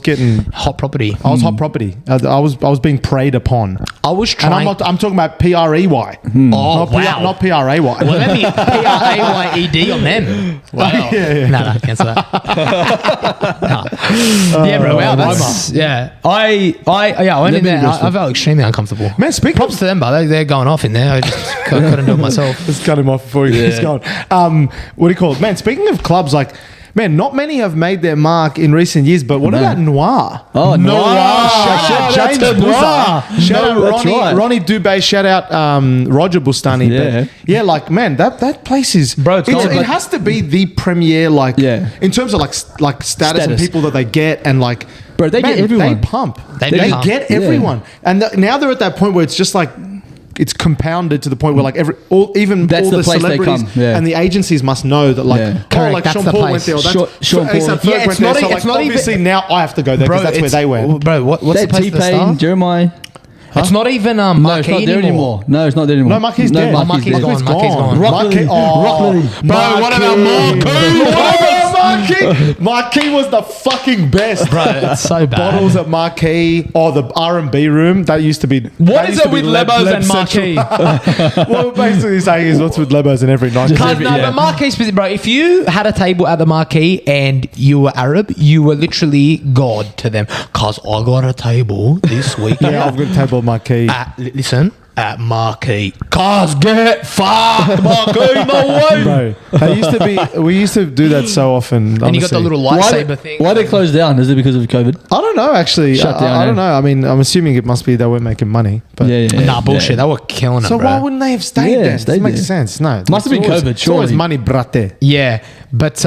getting Hot property. I was hot property. I was being preyed upon. I was And trying. I'm talking about PREY. Oh, Not wow. not PRAY. Well, let me PRAYED on them. Wow. Yeah. No, cancel that. No. Yeah, bro. Wow, that's I went in there. I felt extremely uncomfortable. Man, speak Props to them, but they're going off in there. I just couldn't do it myself. Let's cut him off before he gets going. What do you call it? Man, speaking of clubs, like, man, not many have made their mark in recent years, but what about Noir? Oh, Noir. Shout out That's James a Noir. Buzza. Shout out That's right. Ronnie Dubé. Shout out Roger Bustani. Yeah. But yeah, like, man, that place is... Bro, it has to be the premier, like, Yeah. in terms of, like status and people that they get and, like... Bro, they get everyone. They pump. They They pump. get everyone. And now they're at that point where it's just like... It's compounded to the point where like That's all the the place they celebrities come, yeah. and the agencies must know that like Yeah. Correct, like that's Sean the Paul place. went there or that's Sean Paul. A$AP Ferg Yeah, went it's there. not So e- like it's not obviously even- now I have to go there because that's where they went. Bro, what's the place at the T-Pain, start? Jeremiah. It's not even No, it's Marquee not there anymore. No, it's not there anymore. No, Marquis dead. Marquis dead. gone. Marquis gone. Marquis, Bro, what about Marquis? Marquis was the fucking best. Bro, it's so bad. Bottles at Marquis or the R&B room. That used to be. What that is used to it be with Leb Lebos and Central. Marquee? What we're basically saying is what's with Lebos in every night. But Marquee specific, bro. If you had a table at the Marquee and you were Arab, you were literally God to them. Cause I got a table this week. Yeah, I've got a table at Marquis. Listen. At Marquee. Cause get fucked, Marquee, no way. Bro, we used to do that so often. And you got the little lightsaber thing. Why they closed down? Is it because of COVID? I don't know, actually. Shut down, I don't eh? know. I mean, I'm assuming it must be they weren't making money. But Nah, bullshit. They were killing it, So bro. why wouldn't they have stayed Yeah, there? It stayed doesn't make there. sense. No. Must have been It's always- COVID, It's always surely. money, brate. Yeah, but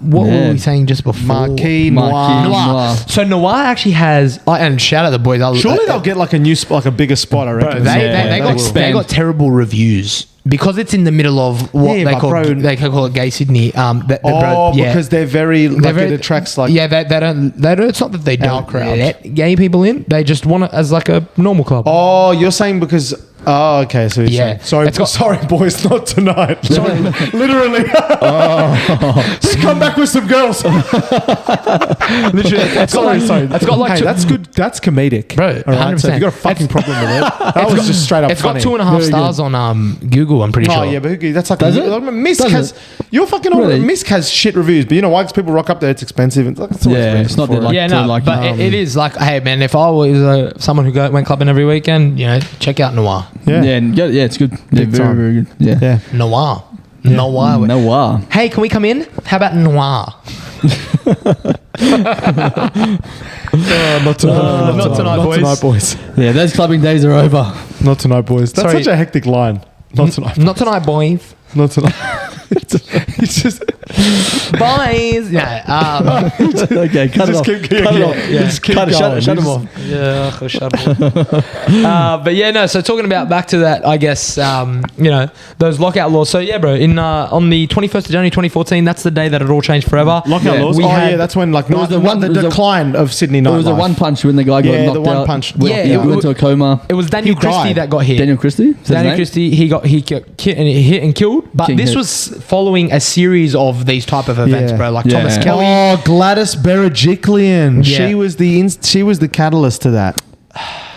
what were we saying just before? Marquis, Marquis. Noir. Noir. So Noir actually has, and shout out the boys. Surely they'll get like a new spot, like a bigger spot, I Bro, reckon. they got terrible reviews because it's in the middle of what Yeah, they but call bro- they call it Gay Sydney. Because they're very, like, it attracts like... they don't. It's not that they don't crowd. let gay people in. They just want it as like a normal club. Oh, you're saying because... Oh, okay. So Yeah. Sorry, It's got- sorry, boys, not tonight. Sorry, literally. Just come back with some girls. Literally, it's got like, it's got like Hey, two, that's good. That's comedic, Bro, All right, so if 100%. you got a fucking problem with it, that was got- just straight up it's funny. got 2.5 stars on Google. I'm pretty Oh sure. yeah, but who, that's like Does it? Misk Does has it? your fucking Really? Misk has shit reviews, but you know why? Because people rock up there, it's expensive. It's like, it's always Yeah, it's not for that it. like Yeah, to no, like. but it is like, hey man, if I was someone who went clubbing every weekend, check out Noir. Yeah. yeah, it's good. Yeah, Big very, time. very good. Yeah. Yeah. Noir. Noir. Noir. Hey, can we come in? How about Noir? Not tonight. Not tonight, boys. Yeah, those clubbing days are over. Not tonight, boys. That's Sorry. such a hectic line. Not tonight. Not tonight, boys. Not tonight. It's just Boys. Yeah. Okay, cut it just off. keep Cut it off. yeah. Just keep Cut it, going. shut them Just- off. Yeah, shut but yeah, no. So talking about back to that, I guess those lockout laws. So yeah, bro. On the 21st of January 2014, that's the day that it all changed forever. Lockout Yeah, laws. we Oh had- yeah, that's when like There was the one- the there was a- decline of Sydney It nightlife. was a one punch when the guy got Yeah, knocked the one out. punch. Yeah, He it went to a coma. It was Daniel He Christie died. that got hit. Daniel Christie? Is that his Daniel name? Christie, he got hit and killed. But King this hit. was following a series of these type of events, Yeah. bro. Like Yeah. Thomas Kelly. Oh, Gladys Berejiklian. Yeah. She was the catalyst to that.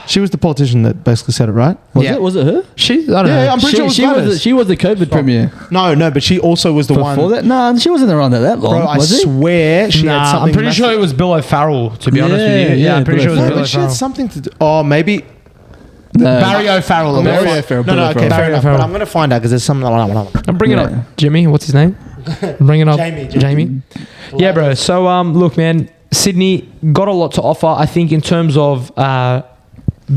She was the politician that basically said it, right? Was it her? I don't know. I'm pretty sure it was Gladys. She was the COVID premier. No, but she also was the Before one. that? No, she wasn't around that long. Bro, I was she? swear she had something. I'm pretty sure it was Bill O'Farrell, to be honest with you. Yeah, I'm pretty Bill sure it was O'Farrell. Bill But she had O'Farrell. something to do. Oh, maybe Barry O'Farrell. Barry O'Farrell. No, okay, fair enough. But I'm going to find out because there's something. I'm bringing it up. Jimmy, what's his name? Bring it up. Jamie. Yeah, bro. So, look, man, Sydney got a lot to offer. I think in terms of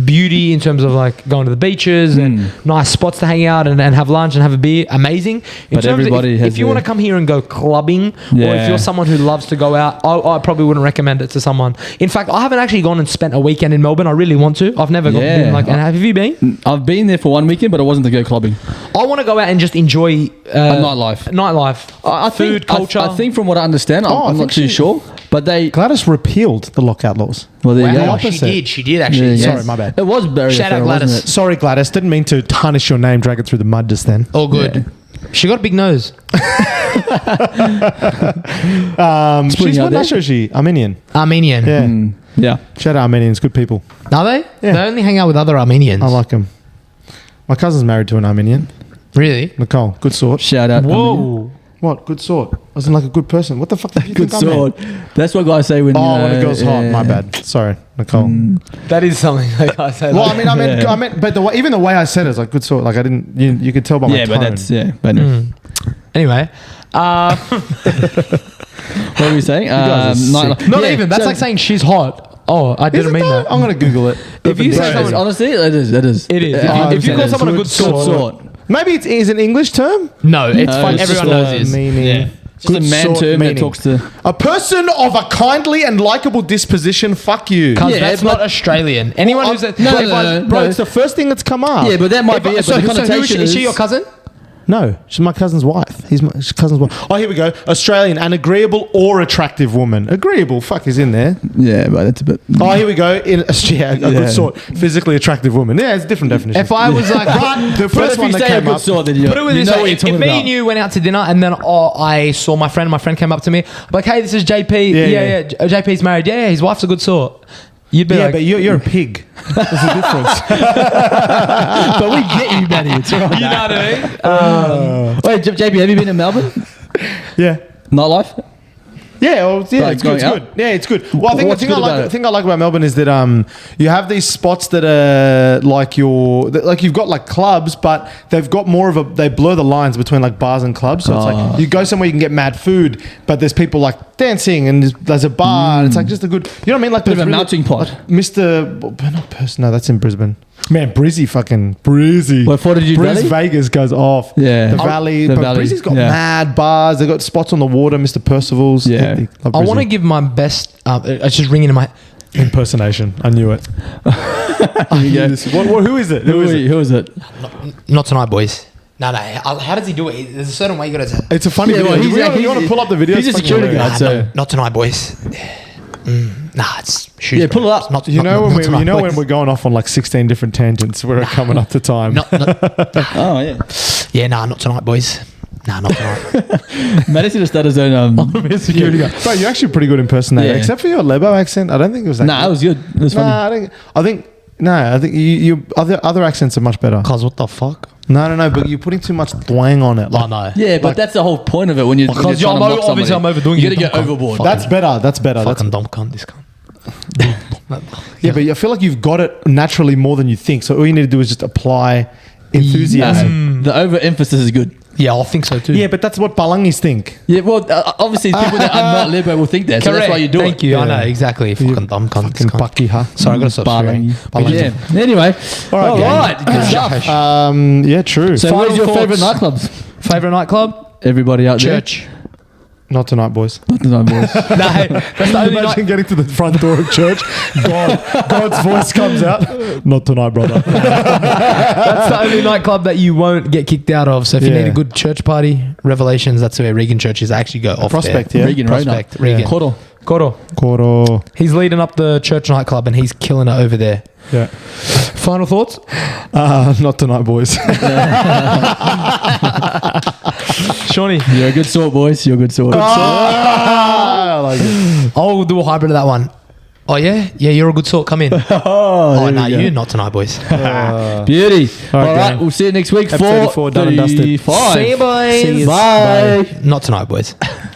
beauty, in terms of like going to the beaches and nice spots to hang out and have lunch and have a beer, amazing. But everybody if you want to come here and go clubbing, or if you're someone who loves to go out, I probably wouldn't recommend it to someone. In fact, I haven't actually gone and spent a weekend in Melbourne. I really want to. I've never been like. And have you been? I've been there for one weekend, but it wasn't to go clubbing. I want to go out and just enjoy nightlife. I think, culture. I think from what I understand, I'm not too sure. But Gladys repealed the lockout laws. Well, there you Wow, go. she did actually. Yeah, Sorry, my bad. It was Barry Shout out O'Farrell, Gladys. wasn't it? Sorry, Gladys. Didn't mean to tarnish your name, drag it through the mud just then. All good. She got a big nose. She's what national is she? Armenian. Armenian. Yeah. Yeah. Shout out Armenians, good people. Are they? Yeah. They only hang out with other Armenians. I like them. My cousin's married to an Armenian. Really? Nicole, good sort. Shout out. Whoa. What? Good sort? As in like a good person. What the fuck do you Good think I'm sword. That's what guys say when. when a girl's hot. My bad. Sorry, Nicole. That is something like I say. Well, I meant, but even the way I said it is like good sort. Like I didn't. You could tell by my tone. But Anyway. What were you saying? Not Even. That's like saying she's hot. Oh, I didn't mean that. I'm gonna Google it. If you say someone, honestly, it is. it is. If you call someone a good sort. Maybe it is an English term. No, it's fine. it's Everyone just knows a this. Meaning. Yeah. Just a man term that talks to a person of a kindly and likable disposition. Fuck you. Because that's not Australian. Anyone who's Bro, it's the first thing that's come up. Yeah, but that might be it. So But the who connotation is she your cousin? No, she's my cousin's wife. She's cousin's wife. Oh, here we go. Australian, an agreeable or attractive woman. Agreeable, fuck, is in there. Yeah, but that's a bit. Oh, here we go. A good sort. Physically attractive woman. Yeah, it's a different definition. If I was like, the first one that came up. Sword, then put it with this way, if me and you went out to dinner and then I saw my friend came up to me, like, hey, this is JP. Yeah, JP's married. Yeah, his wife's a good sort. You'd be like, but you're a pig. There's a difference. But we get you, Matty. It's all right. you know what I mean? Wait, JP, have you been in Melbourne? Yeah. Nightlife? Yeah, well, yeah, Like it's good. It's going good. Yeah, it's good. Well, the What's thing good I about it? like about Melbourne is that you have these spots that are like you've got like clubs, but they've got more of they blur the lines between like bars and clubs. So it's like you go somewhere you can get mad food, but there's people like dancing and there's a bar. And it's like just a good, you know what I mean? Like Bit of a melting pot. Like not Perth. No, that's in Brisbane. Man, Brizzy. What, Fortitude Briz Valley? Vegas goes off. Yeah. The Valley. The But Valley, Brizzy's got yeah. mad bars. They've got spots on the water, Mr. Percival's. Yeah. Love I want to Brizzy. give my best. It's just ringing in my. Impersonation. I knew it. Who is it? Who is it? Not tonight, boys. No. How does he do it? There's a certain way you got to. It's a funny Yeah, video. well, you want to pull up the video? He's a It's fucking security hilarious. guard, so. Not tonight, boys. It's shoes. Yeah, pull it up. Not, You know not tonight, when boys. we're going off on like 16 different tangents, we're coming up to time. Oh, yeah. Yeah, not tonight, boys. Not tonight. Matty should have started his own security guard. Bro, you're actually pretty good impersonator, Yeah. except for your Lebo accent. I don't think it was that. Nah, it was good. It was funny. I think you other accents are much better. Cause what the fuck? No, but you're putting too much twang on it. Oh no. Yeah, but that's the whole point of it when you're Because trying to mock obviously somebody. I'm overdoing You it. gotta get overboard. That's better. That's Fucking dumb cunt. This cunt. Yeah, but I feel like you've got it naturally more than you think. So all you need to do is just apply enthusiasm. The overemphasis is good. Yeah, I think so too. Yeah, but that's what Balangis think. Yeah, well, obviously people that are not Lebo will think that, so that's why you do Thank it. you. I Yeah. know exactly. Fucking dumb cunt. Fucking bucky, huh? Sorry, I gotta stop swearing. But yeah. Anyway, all right, good stuff. Yeah, true. So, Final where's your thoughts. favorite nightclubs? Favorite nightclub? Everybody out Church. Not tonight, boys. there? Not tonight, boys. No, that's the only Imagine night. getting to the front door of church. God's voice comes out. Not tonight, brother. That's the only nightclub that you won't get kicked out of. So if you Yeah. need a good church party, Revelations, that's where Regan Church is. I actually go off Prospect, there. yeah. Regan, Prospect, right now. Regan. Coro. Coro. He's leading up the church nightclub and he's killing it over there. Yeah. Final thoughts? Not tonight, boys. Shawnee. You're a good sort, boys. You're a good sort. I like it. I'll do a hybrid of that one. Oh, yeah? Yeah, you're a good sort. Come in. Oh, no, you not tonight, boys. Beauty. All right, right, gang. we'll see you next week Episode 34, for done and dusted. 35. See you, boys. Bye. Not tonight, boys.